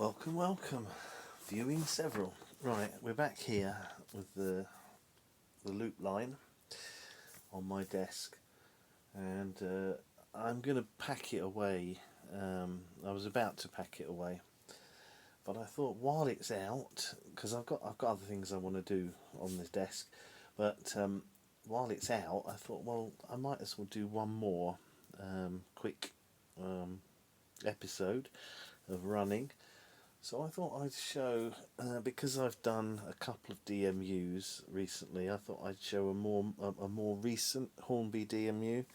Welcome, welcome. Viewing several. Right, we're back here with the loop line on my desk, and I'm going to pack it away. I was about to pack it away, but I thought while it's out, because I've got other things I want to do on this desk, but while it's out, I thought, well, I might as well do one more quick episode of running. So I thought I'd show, because I've done a couple of DMUs recently, I thought I'd show a more recent Hornby DMU,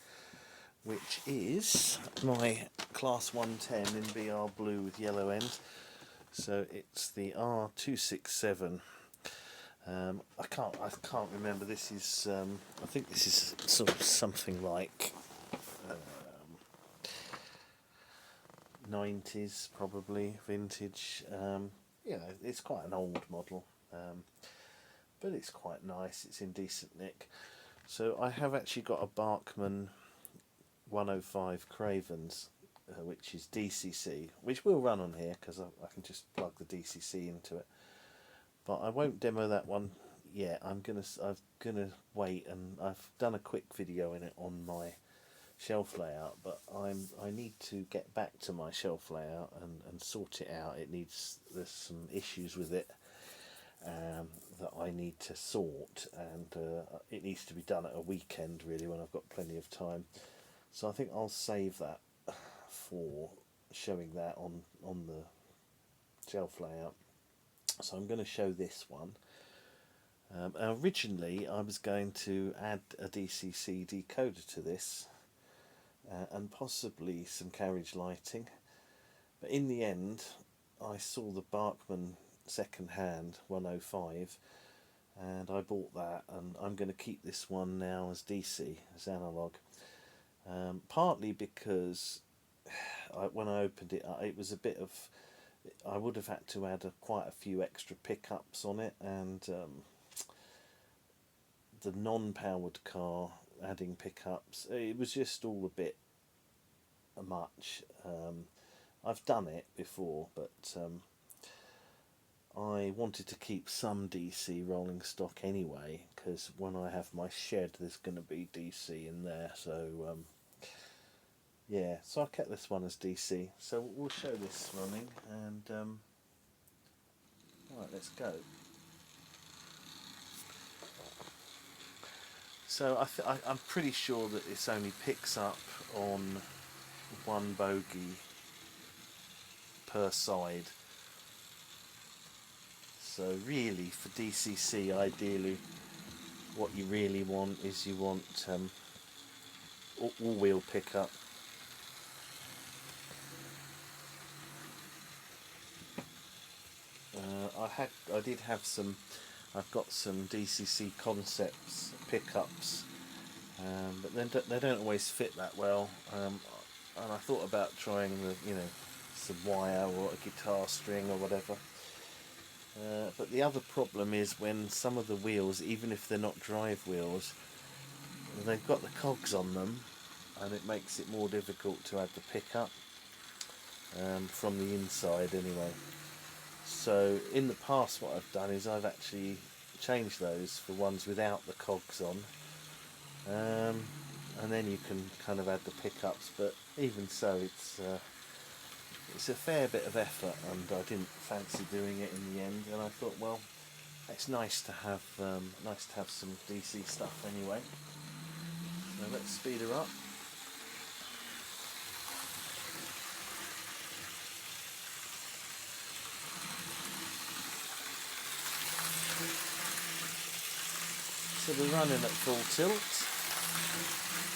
which is my Class 110 in BR blue with yellow ends. So it's the R267. I can't remember. This is I think this is sort of something like 90s, probably vintage. It's quite an old model, but it's quite nice. It's in decent nick. So I have actually got a Bachmann 105 Cravens, which is DCC, which will run on here because I can just plug the DCC into it. But I won't demo that one yet. I'm gonna wait, and I've done a quick video in it on my shelf layout, but I need to get back to my shelf layout and sort it out. There's some issues with it that I need to sort, and it needs to be done at a weekend really when I've got plenty of time. So I think I'll save that for showing that on the shelf layout. So I'm going to show this one. Originally I was going to add a DCC decoder to this, and possibly some carriage lighting, but in the end I saw the Bachmann second hand 105 and I bought that, and I'm going to keep this one now as DC, as analog, partly because when I opened it it was a bit of, I would have had to add quite a few extra pickups on it, and the non-powered car adding pickups, it was just all a bit much. I've done it before, but I wanted to keep some DC rolling stock anyway, because when I have my shed there's going to be DC in there, so yeah, so I kept this one as DC. So we'll show this running, and right, let's go. So I'm pretty sure that this only picks up on one bogey per side. So really, for DCC, ideally, what you really want is you want all-wheel pickup. I did have some. I've got some DCC Concepts pickups, but then they don't always fit that well. And I thought about trying some wire or a guitar string or whatever. But the other problem is when some of the wheels, even if they're not drive wheels, they've got the cogs on them, and it makes it more difficult to add the pickup from the inside anyway. So in the past what I've done is I've actually changed those for ones without the cogs on, and then you can kind of add the pickups, but even so it's a fair bit of effort, and I didn't fancy doing it in the end, and I thought, well, it's nice to have some DC stuff anyway. So let's speed her up. So we're running at full tilt.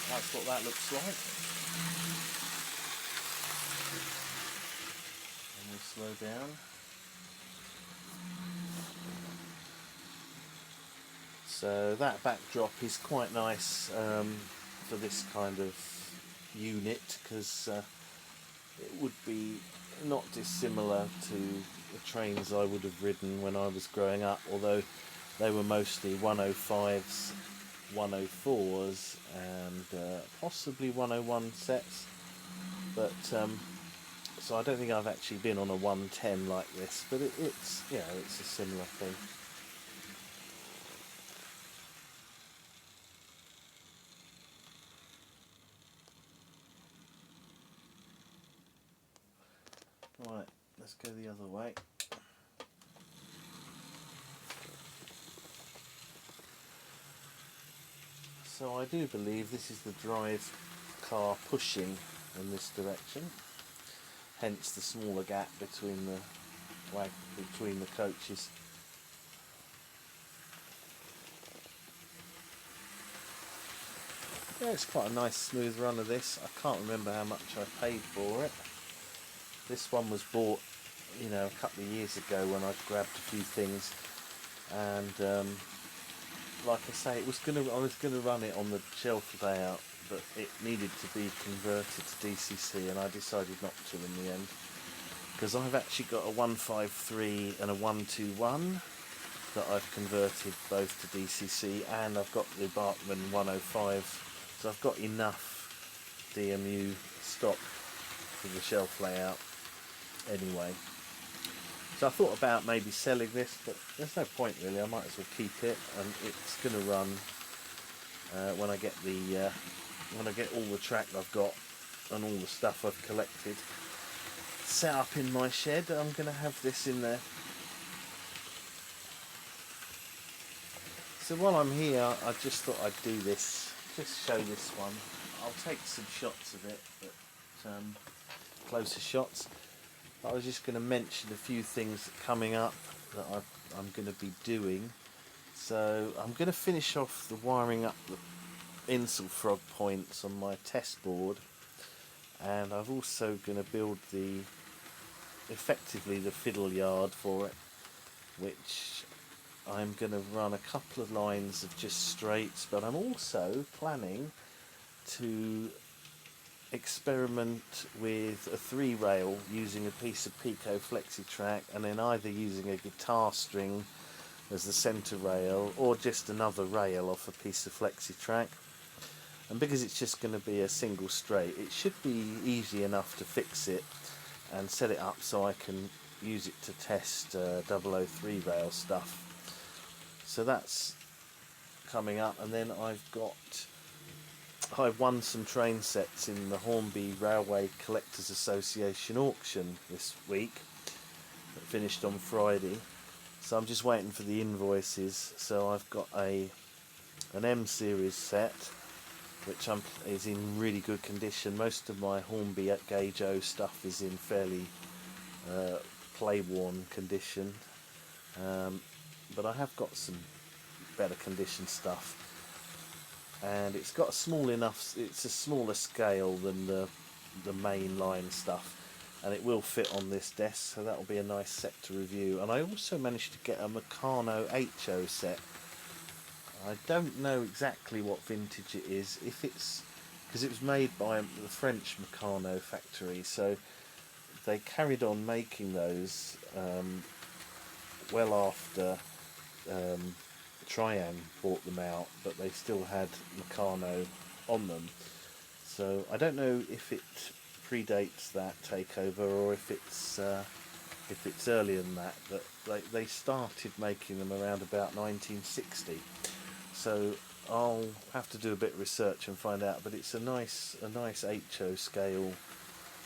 That's what that looks like. And we'll slow down. So that backdrop is quite nice for this kind of unit, because it would be not dissimilar to the trains I would have ridden when I was growing up, although they were mostly 105s, 104s, and possibly 101 sets. But so So I don't think I've actually been on a 110 like this, but it's, you know, it's a similar thing. Right, let's go the other way. So I do believe this is the drive car pushing in this direction, hence the smaller gap between the coaches. Yeah, it's quite a nice smooth run of this. I can't remember how much I paid for it. This one was bought, you know, a couple of years ago when I grabbed a few things, and like I say, I was gonna run it on the shelf layout, but it needed to be converted to DCC, and I decided not to in the end, because I've actually got a 153 and a 121 that I've converted both to DCC, and I've got the Bachmann 105, so I've got enough DMU stock for the shelf layout anyway. So I thought about maybe selling this, but there's no point really. I might as well keep it, and it's going to run when I get all the track I've got and all the stuff I've collected set up in my shed. I'm going to have this in there. So while I'm here, I just thought I'd do this, just show this one. I'll take some shots of it, but closer shots. I was just going to mention a few things coming up that I'm going to be doing. So I'm going to finish off the wiring up the Insel frog points on my test board, and I'm also going to build effectively the fiddle yard for it, which I'm going to run a couple of lines of just straights, but I'm also planning to experiment with a 3-rail using a piece of Pico Flexi Track, and then either using a guitar string as the centre rail or just another rail off a piece of Flexi Track. And because it's just going to be a single straight, it should be easy enough to fix it and set it up so I can use it to test 003 rail stuff. So that's coming up, and then I've won some train sets in the Hornby Railway Collectors Association auction this week that finished on Friday, so I'm just waiting for the invoices. So I've got an M series set which is in really good condition. Most of my Hornby at Gauge O stuff is in fairly play worn condition, but I have got some better condition stuff, and it's got it's a smaller scale than the main line stuff, and it will fit on this desk, so that'll be a nice set to review. And I also managed to get a Meccano HO set. I don't know exactly what vintage it is, because it was made by the French Meccano factory, so they carried on making those well after Triang bought them out, but they still had Meccano on them. So I don't know if it predates that takeover or if it's earlier than that, but they started making them around about 1960. So I'll have to do a bit of research and find out, but it's a nice HO scale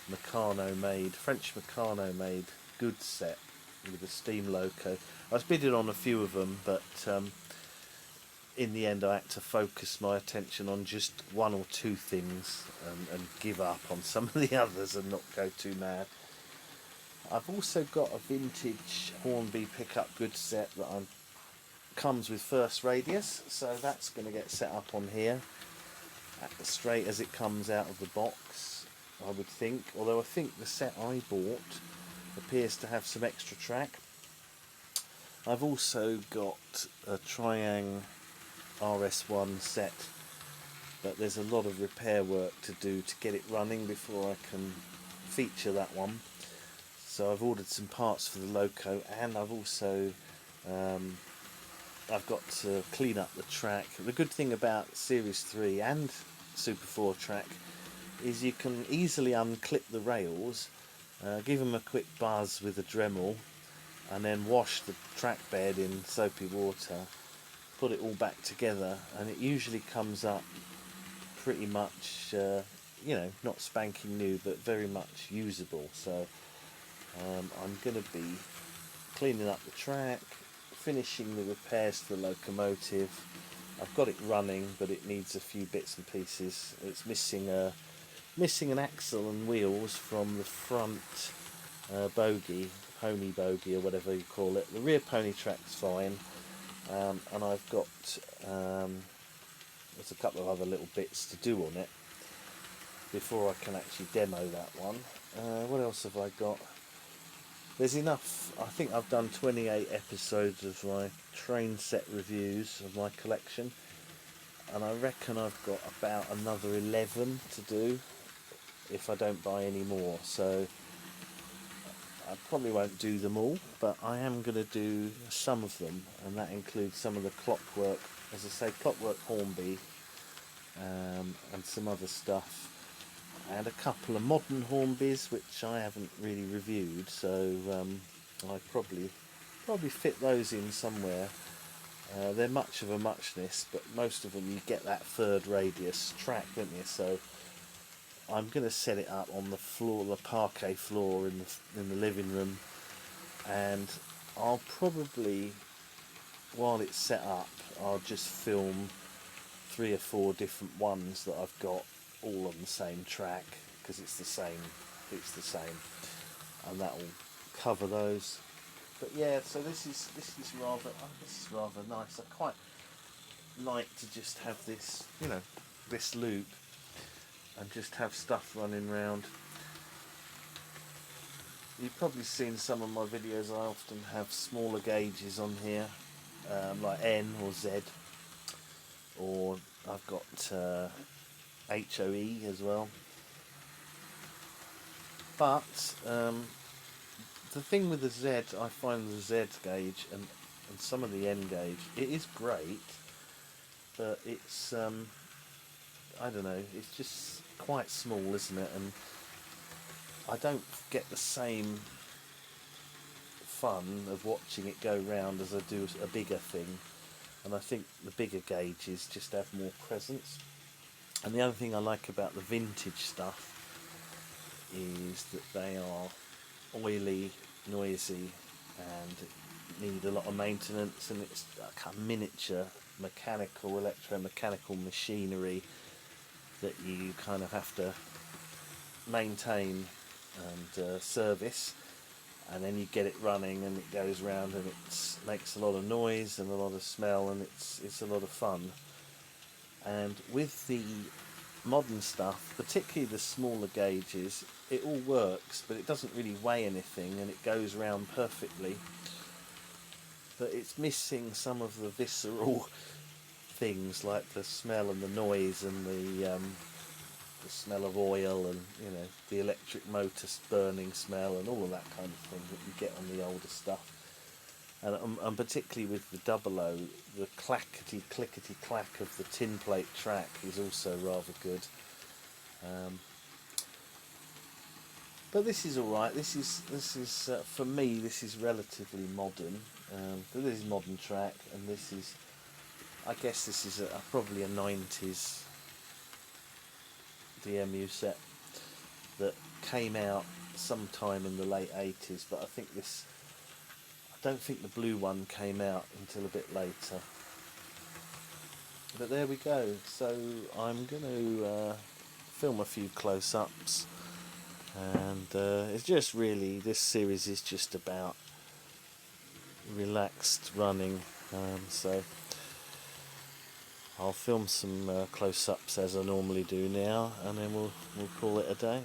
French Meccano made good set with a steam loco. I was bidding on a few of them, but in the end I had to focus my attention on just one or two things and give up on some of the others and not go too mad. I've also got a vintage Hornby pickup goods set that comes with first radius, so that's going to get set up on here straight as it comes out of the box, I would think, although I think the set I bought appears to have some extra track. I've also got a Triang RS1 set, but there's a lot of repair work to do to get it running before I can feature that one. So I've ordered some parts for the loco, and I've also I've got to clean up the track. The good thing about Series 3 and Super 4 track is you can easily unclip the rails give them a quick buzz with a Dremel, and then wash the track bed in soapy water, put it all back together, and it usually comes up pretty much, not spanking new, but very much usable. So I'm going to be cleaning up the track, finishing the repairs to the locomotive. I've got it running, but it needs a few bits and pieces. It's missing an axle and wheels from the front bogie, pony bogie or whatever you call it. The rear pony track's fine, and I've got there's a couple of other little bits to do on it before I can actually demo that one. What else have I got? There's enough. I think I've done 28 episodes of my train set reviews of my collection, and I reckon I've got about another 11 to do if I don't buy any more. So I probably won't do them all, but I am going to do some of them, and that includes some of the Clockwork, as I say, Clockwork Hornby, and some other stuff, and a couple of modern Hornbys which I haven't really reviewed, so I probably fit those in somewhere. They're much of a muchness, but most of them you get that third radius track, don't you? So I'm going to set it up on the floor, the parquet floor in the living room, and I'll probably, while it's set up, I'll just film 3 or 4 different ones that I've got all on the same track, because it's the same, and that will cover those. But yeah, so this is rather nice. I quite like to just have this, this loop, and just have stuff running around. You've probably seen some of my videos. I often have smaller gauges on here, like N or Z, or I've got HOE as well. But the thing with the Z, I find the Z gauge and some of the N gauge, it is great, but it's I don't know, it's just quite small, isn't it? And I don't get the same fun of watching it go round as I do a bigger thing, and I think the bigger gauges just have more presence. And the other thing I like about the vintage stuff is that they are oily, noisy, and need a lot of maintenance, and it's like a miniature electromechanical machinery that you kind of have to maintain and service, and then you get it running and it goes round and it makes a lot of noise and a lot of smell, and it's a lot of fun. And with the modern stuff, particularly the smaller gauges, it all works, but it doesn't really weigh anything and it goes round perfectly, but it's missing some of the visceral things like the smell and the noise and the smell of oil, and the electric motor burning smell and all of that kind of thing that you get on the older stuff. And particularly with the 00, the clackety clickety clack of the tin plate track is also rather good. But this is all right. This is for me, this is relatively modern. This is modern track, and this is, I guess this is probably a 90s DMU set that came out sometime in the late 80s, but I don't think the blue one came out until a bit later. But there we go. So I'm going to film a few close-ups, and it's just really, this series is just about relaxed running, so I'll film some close-ups as I normally do now, and then we'll call it a day.